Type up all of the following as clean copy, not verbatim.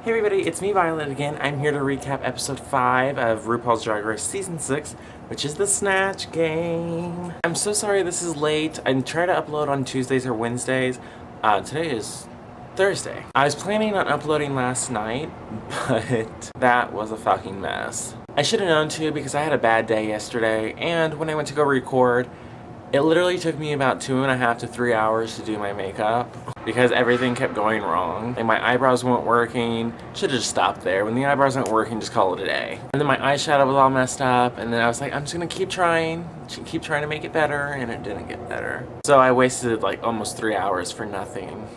Hey everybody, it's me Violet again. I'm here to recap episode 5 of RuPaul's Drag Race Season 6, which is the Snatch game. I'm so sorry this is late. I try to upload on Tuesdays or Wednesdays. Today is Thursday. I was planning on uploading last night, but that was a fucking mess. I should have known too because I had a bad day yesterday, and when I went to go record, it literally took me about 2.5 to 3 hours to do my makeup because everything kept going wrong. And my eyebrows weren't working. Should have just stopped there. When the eyebrows weren't working, just call it a day. And then my eyeshadow was all messed up, and then I was like, I'm just gonna keep trying to make it better, and it didn't get better. So I wasted like almost 3 hours for nothing.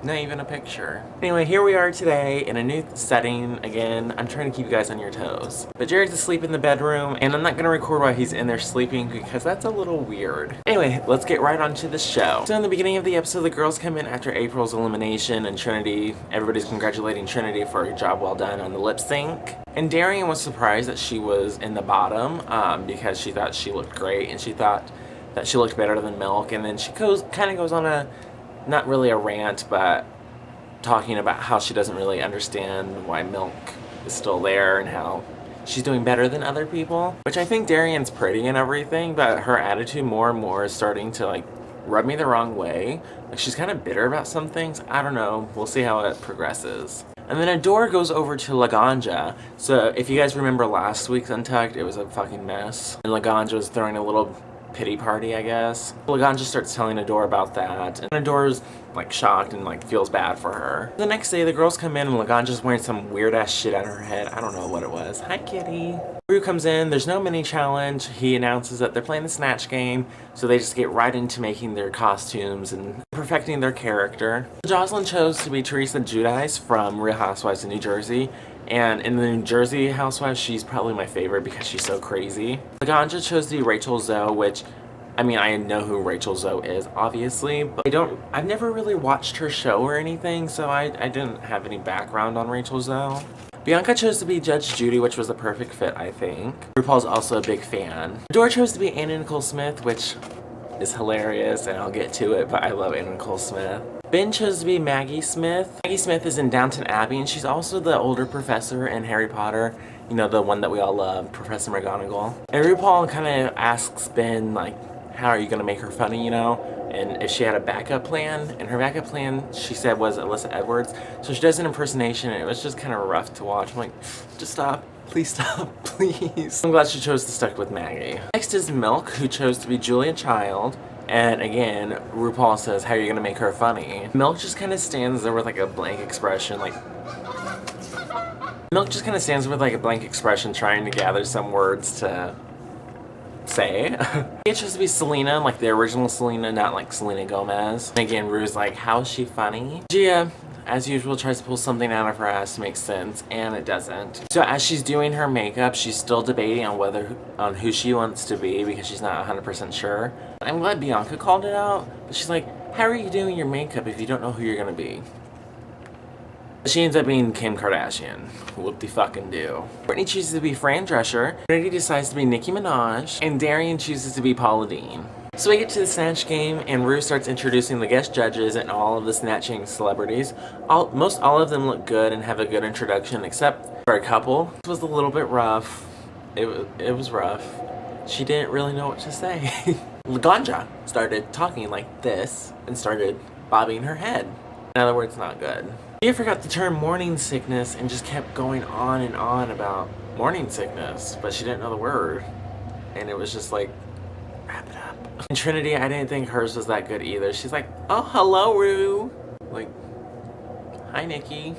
Not even a picture. Anyway, here we are today in a new setting again. I'm trying to keep you guys on your toes. But Jared's asleep in the bedroom, and I'm not gonna record while he's in there sleeping because that's a little weird. Anyway, let's get right onto the show. So in the beginning of the episode, the girls come in after April's elimination, and Trinity, everybody's congratulating Trinity for a job well done on the lip sync. And Darian was surprised that she was in the bottom because she thought she looked great, and she thought that she looked better than Milk. And then she kind of goes on a, not really a rant, but talking about how she doesn't really understand why Milk is still there and how she's doing better than other people. Which I think Darian's pretty and everything, but her attitude more and more is starting to like rub me the wrong way. Like she's kind of bitter about some things. I don't know. We'll see how it progresses. And then Adore goes over to Laganja. So if you guys remember last week's Untucked, it was a fucking mess. And Laganja was throwing a little pity party, I guess. Laganja starts telling Adore about that, and Adore's like shocked and like feels bad for her. The next day, the girls come in and Laganja's wearing some weird ass shit on her head. I don't know what it was. Hi, kitty. Rue comes in. There's no mini challenge. He announces that they're playing the Snatch game, so they just get right into making their costumes and perfecting their character. Jocelyn chose to be Teresa Giudice from Real Housewives of New Jersey. And in the New Jersey Housewives, she's probably my favorite because she's so crazy. Laganja chose to be Rachel Zoe, which, I mean, I know who Rachel Zoe is, obviously, but I've never really watched her show or anything, so I didn't have any background on Rachel Zoe. Bianca chose to be Judge Judy, which was a perfect fit, I think. RuPaul's also a big fan. Adore chose to be Anna Nicole Smith, which is hilarious, and I'll get to it, but I love Anna Nicole Smith. Ben chose to be Maggie Smith. Maggie Smith is in Downton Abbey, and she's also the older professor in Harry Potter. You know, the one that we all love, Professor McGonagall. And RuPaul kind of asks Ben, like, how are you going to make her funny, you know? And if she had a backup plan. And her backup plan, she said, was Alyssa Edwards. So she does an impersonation, and it was just kind of rough to watch. I'm like, just stop. Please stop, please. I'm glad she chose to stick with Maggie. Next is Milk, who chose to be Julia Child. And again, RuPaul says, how are you gonna make her funny? Milk just kind of stands there with like a blank expression, trying to gather some words to say. It chose to be Selena, like the original Selena, not like Selena Gomez. And again, Ru's like, how is she funny? Gia, as usual, tries to pull something out of her ass to make sense, and it doesn't. So as she's doing her makeup, she's still debating on who she wants to be because she's not 100% sure. I'm glad Bianca called it out, but she's like, how are you doing your makeup if you don't know who you're gonna be? She ends up being Kim Kardashian. Whoop-de-fucking-do. Brittany chooses to be Fran Drescher, Trinity decides to be Nicki Minaj, and Darian chooses to be Paula Deen. So we get to the Snatch game, and Rue starts introducing the guest judges and all of the snatching celebrities. Most all of them look good and have a good introduction, except for a couple. It was a little bit rough. It was rough. She didn't really know what to say. Laganja started talking like this and started bobbing her head. In other words, not good. She forgot the term morning sickness and just kept going on and on about morning sickness, but she didn't know the word. And it was just like, wrap it up. And Trinity, I didn't think hers was that good either. She's like, oh, hello, Rue. Like, hi, Nikki.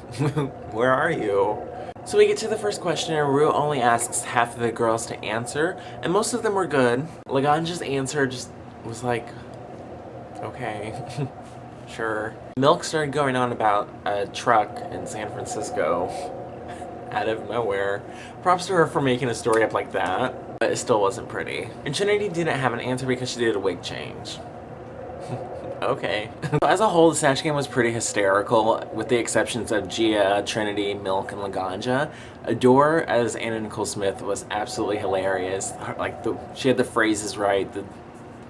Where are you? So we get to the first question, and Rue only asks half of the girls to answer, and most of them were good. Laganja's answer just was like, okay, sure. Milk started going on about a truck in San Francisco out of nowhere. Props to her for making a story up like that, but it still wasn't pretty. And Trinity didn't have an answer because she did a wig change. Okay. So as a whole, the Snatch game was pretty hysterical, with the exceptions of Gia, Trinity, Milk, and Laganja. Adore as Anna Nicole Smith was absolutely hilarious. She had the phrases right, the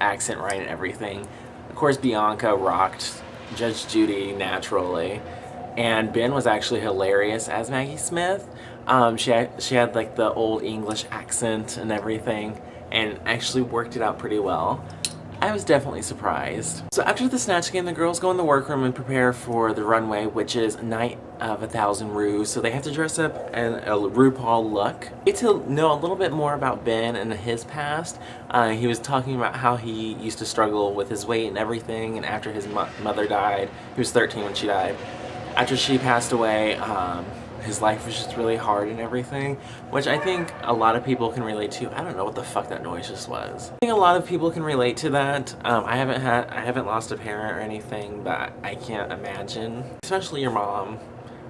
accent right, and everything. Of course, Bianca rocked Judge Judy naturally. And Ben was actually hilarious as Maggie Smith. She had like the old English accent and everything, and actually worked it out pretty well. I was definitely surprised. So after the Snatch game, the girls go in the workroom and prepare for the runway, which is Night of 1,000 Rus. So they have to dress up in a RuPaul look. Get to know a little bit more about Ben and his past. He was talking about how he used to struggle with his weight and everything, and after his mother died, he was 13 when she died. After she passed away, his life was just really hard and everything, which I think a lot of people can relate to. I don't know what the fuck that noise just was. I think a lot of people can relate to that. I haven't lost a parent or anything, but I can't imagine, especially your mom.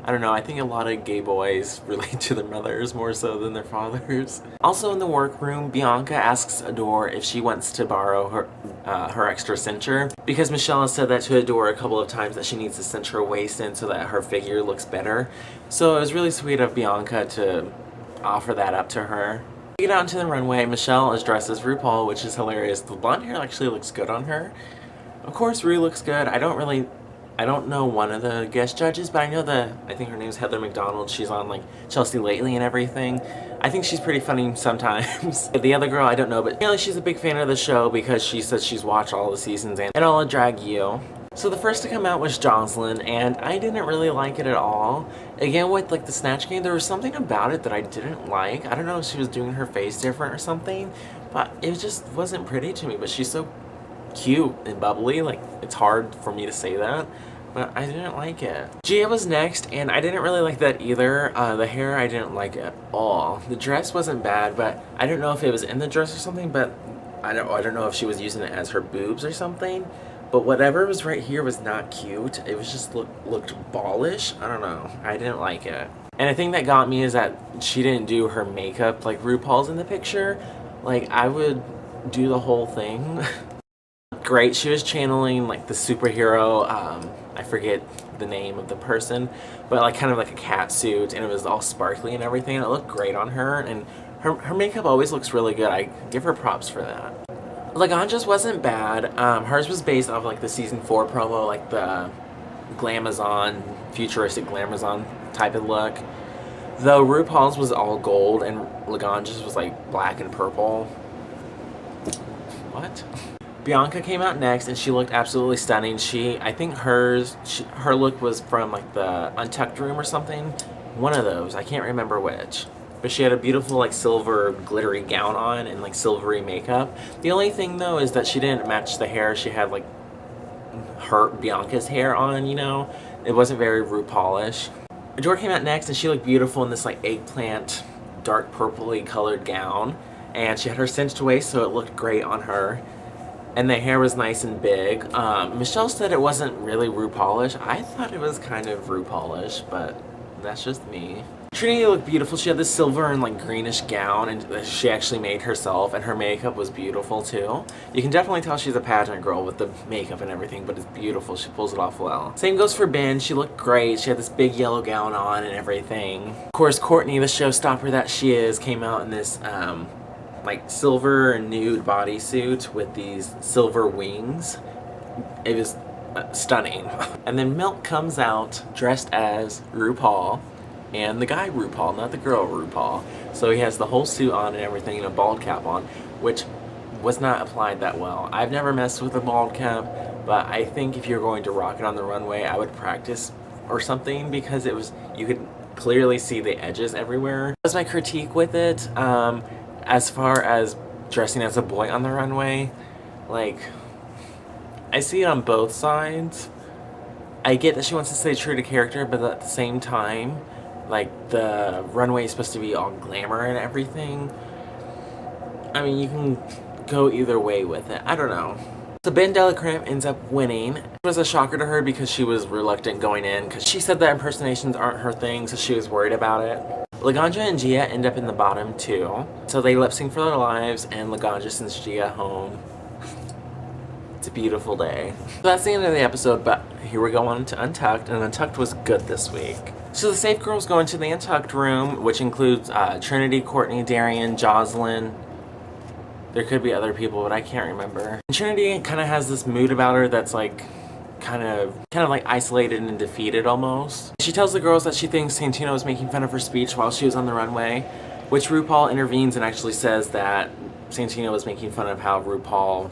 I don't know, I think a lot of gay boys relate to their mothers more so than their fathers. Also in the workroom, Bianca asks Adore if she wants to borrow her extra cincher, because Michelle has said that to Adore a couple of times that she needs to cinch her waist in so that her figure looks better. So it was really sweet of Bianca to offer that up to her. We get out into the runway. Michelle is dressed as RuPaul, which is hilarious. The blonde hair actually looks good on her. Of course, Ru looks good. I don't know one of the guest judges, but I think her name's Heather McDonald. She's on like Chelsea Lately and everything. I think she's pretty funny sometimes. The other girl, I don't know, but apparently she's a big fan of the show because she says she's watched all the seasons and I'll drag you. So the first to come out was Jocelyn, and I didn't really like it at all. Again, with like the Snatch game, there was something about it that I didn't like. I don't know if she was doing her face different or something, but it just wasn't pretty to me. But she's so cute and bubbly, like it's hard for me to say that, but I didn't like it. Gia was next, and I didn't really like that either. The hair I didn't like at all. The dress wasn't bad, but I don't know if it was in the dress or something, but I don't know if she was using it as her boobs or something, but whatever was right here was not cute. It was just looked ballish. I don't know. I didn't like it. And the thing that got me is that she didn't do her makeup like RuPaul's in the picture. Like, I would do the whole thing. Great. She was channeling like the superhero, I forget the name of the person, but like kind of like a cat suit, and it was all sparkly and everything, and it looked great on her, and her makeup always looks really good. I give her props for that. Laganja's wasn't bad. Hers was based off like the season 4 promo, like the glamazon, futuristic glamazon type of look. Though RuPaul's was all gold and Laganja's was like black and purple. What? Bianca came out next, and she looked absolutely stunning. I think her look was from like the Untucked Room or something. One of those. I can't remember which. But she had a beautiful like silver glittery gown on and like silvery makeup. The only thing though is that she didn't match the hair. She had like Bianca's hair on, you know. It wasn't very RuPaul-ish. Adore came out next, and she looked beautiful in this like eggplant, dark purpley colored gown. And she had her cinched waist, so it looked great on her. And the hair was nice and big. Michelle said it wasn't really RuPaul-ish. I thought it was kind of RuPaul-ish, but that's just me. Trinity looked beautiful. She had this silver and like greenish gown, and she actually made herself, and her makeup was beautiful too. You can definitely tell she's a pageant girl with the makeup and everything, but it's beautiful. She pulls it off well. Same goes for Ben. She looked great. She had this big yellow gown on and everything. Of course, Courtney, the showstopper that she is, came out in this like silver nude bodysuit with these silver wings. It was stunning. And then Milk comes out dressed as RuPaul, and the guy RuPaul, not the girl RuPaul. So he has the whole suit on and everything, and a bald cap on, which was not applied that well. I've never messed with a bald cap, but I think if you're going to rock it on the runway, I would practice or something, because you could clearly see the edges everywhere. That's my critique with it. As far as dressing as a boy on the runway, like, I see it on both sides. I get that she wants to stay true to character, but at the same time, like, the runway is supposed to be all glamour and everything. I mean, you can go either way with it. I don't know. So Ben Delacreme ends up winning. It was a shocker to her because she was reluctant going in, because she said that impersonations aren't her thing, so she was worried about it. Laganja and Gia end up in the bottom too. So they lip sync for their lives, and Laganja sends Gia home. It's a beautiful day. So that's the end of the episode, but here we go on to Untucked, and Untucked was good this week. So the Safe Girls go into the Untucked room, which includes Trinity, Courtney, Darian, Jocelyn. There could be other people, but I can't remember. And Trinity kind of has this mood about her that's like kind of like isolated and defeated almost. She tells the girls that she thinks Santino was making fun of her speech while she was on the runway, which RuPaul intervenes and actually says that Santino was making fun of how RuPaul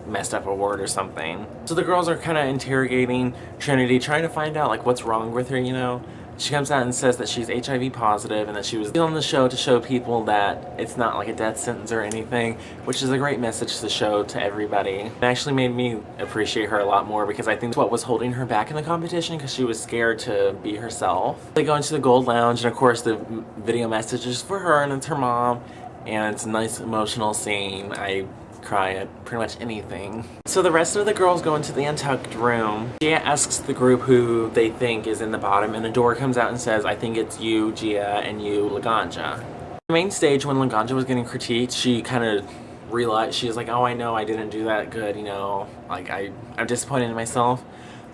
messed up a word or something. So the girls are kind of interrogating Trinity, trying to find out like what's wrong with her, you know. She comes out and says that she's HIV positive and that she was on the show to show people that it's not like a death sentence or anything, which is a great message to show to everybody. It actually made me appreciate her a lot more because I think that's what was holding her back in the competition, because she was scared to be herself. They go into the Gold Lounge and of course the video message is for her and it's her mom, and it's a nice emotional scene. I cry at pretty much anything. So the rest of the girls go into the Untucked room. Gia asks the group who they think is in the bottom, and a door comes out and says, I think it's you, Gia, and you, Laganja. On the main stage, when Laganja was getting critiqued, she kind of realized, she was like, oh, I know I didn't do that good, you know, like I'm disappointed in myself.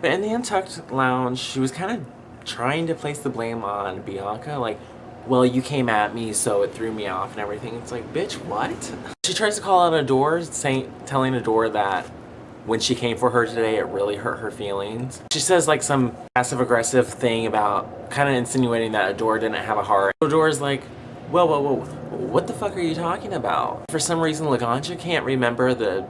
But in the Untucked lounge, she was kind of trying to place the blame on Bianca, like, well, you came at me, so it threw me off and everything. It's like, bitch, what? She tries to call out Adore, telling Adore that when she came for her today, it really hurt her feelings. She says like some passive-aggressive thing about kind of insinuating that Adore didn't have a heart. Adore's like, whoa, whoa, whoa, what the fuck are you talking about? For some reason, Laganja can't remember the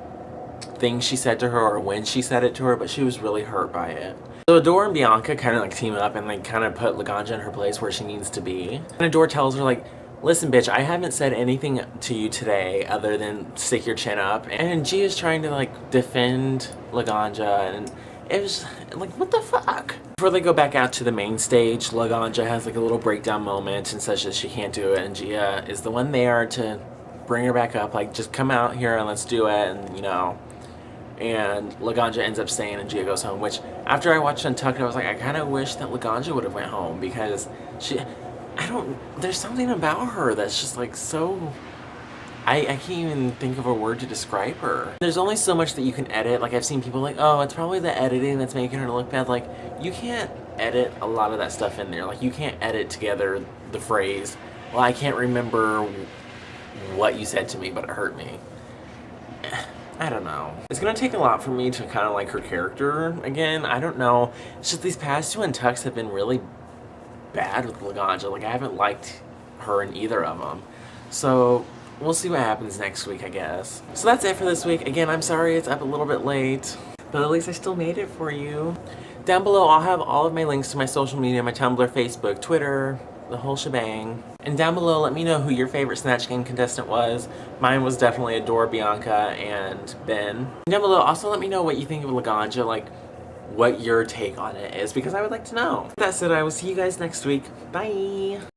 thing she said to her or when she said it to her, but she was really hurt by it. So Adore and Bianca kind of like team up and like kind of put Laganja in her place where she needs to be. And Adore tells her like, listen bitch, I haven't said anything to you today other than stick your chin up. And Gia's trying to like defend Laganja, and it was like, what the fuck? Before they go back out to the main stage, Laganja has like a little breakdown moment and says that she can't do it, and Gia is the one there to bring her back up, like just come out here and let's do it, and you know. And Laganja ends up staying and Gia goes home, which after I watched Untucked, I was like, I kind of wish that Laganja would have went home, because there's something about her that's just like so, I can't even think of a word to describe her. There's only so much that you can edit. Like I've seen people like, oh, it's probably the editing that's making her look bad. Like you can't edit a lot of that stuff in there. Like you can't edit together the phrase, well, I can't remember what you said to me, but it hurt me. I don't know. It's gonna take a lot for me to kind of like her character again. I don't know. It's just these past two Untucks have been really bad with Laganja. Like I haven't liked her in either of them. So we'll see what happens next week, I guess. So that's it for this week. Again, I'm sorry it's up a little bit late, but at least I still made it for you. Down below, I'll have all of my links to my social media, my Tumblr, Facebook, Twitter, the whole shebang. And down below, let me know who your favorite Snatch Game contestant was. Mine was definitely Adore, Bianca, and Ben. And down below, also let me know what you think of Laganja, like what your take on it is, because I would like to know. That said, I will see you guys next week. Bye!